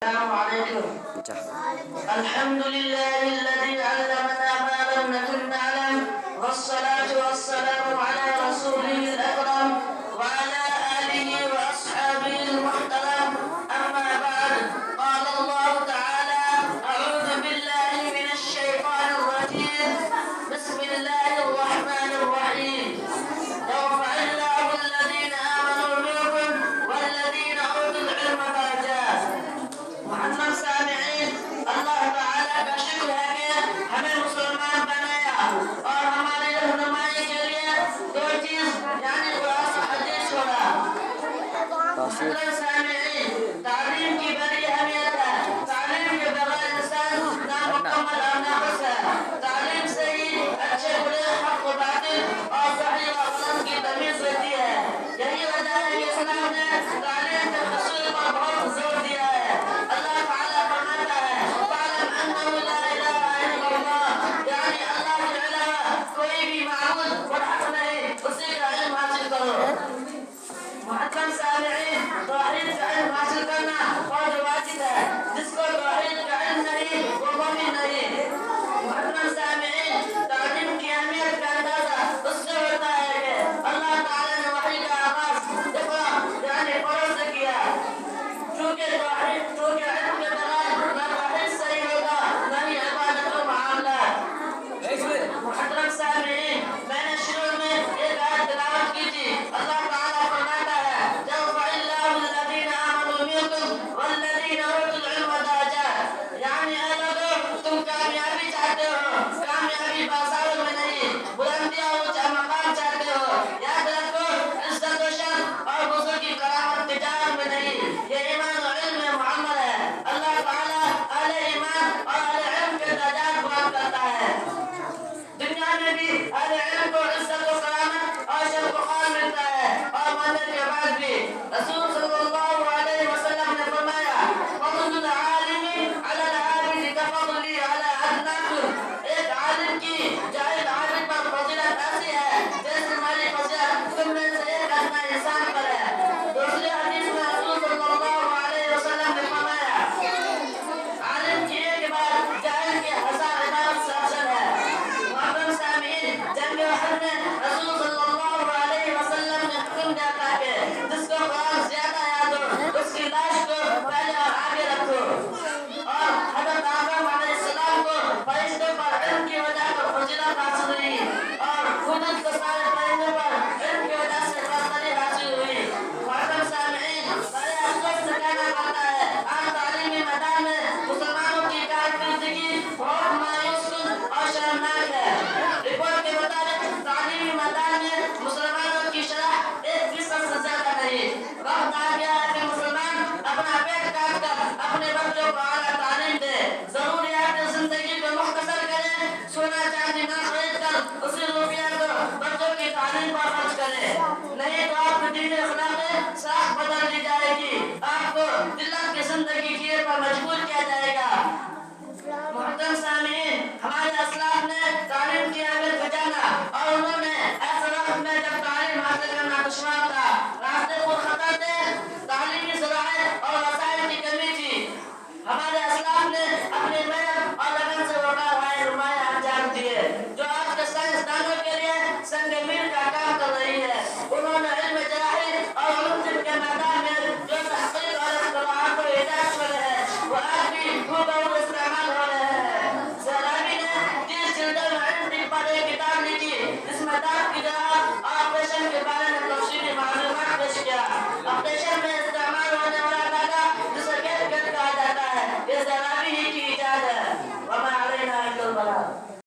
السلام عليكم. الحمد لله الذي علمنا ما لم نكن نعلم، والصلاة والسلام على رسوله الأكرم وعلى آله وأصحابه المحترم. أما بعد، قال الله تعالى: أعوذ بالله من الشيطان الرجيم، بسم الله الرحمن الرحيم. يرفع الله الذين آمنوا منكم والذين أوتوا العلم درجات. محترم سامعین، اللہ تعالیٰ کا شکر ہے کہ ہمیں مسلمان بنایا اور ہماری رہنمائی کے لیے دو چیز یعنی قرآن و حدیث چھوڑا۔ محترم سامعین، تعلیم کی بڑی اہمیت ہے۔ تعلیم کے بغیر انسان نامکمل اور ناقص ہے۔ تعلیم سے ہی اچھے برے، حق و باطل اور صحیح و غلط کی تمیز رہتی ہے۔ یہی وجہ ہے کہ اسلام نے تعلیم کے حصول پر بہت زور دیا ہے۔ اللہ تعالیٰ فرماتا ہے: فَاعْلَمْ أَنَّهُ لَا إِلَٰهَ إِلَّا اللَّهُ، یعنی اللہ کے علاوہ کوئی بھی معبود برحق نہیں، اسی کا علم حاصل کرو۔ محترم سامعین، توحید کا علم حاصل کرنا بہت واجب ہے۔ جس کو توحید کا علم نہیں وہ مومن نہیں۔ محترم سامعین، تعلیم کی اہمیت کا اندازہ اس سے ہوتا ہے کہ اللہ تعالیٰ نے وحی کا آغاز اقرا یعنی پڑھو سے کیا، چونکہ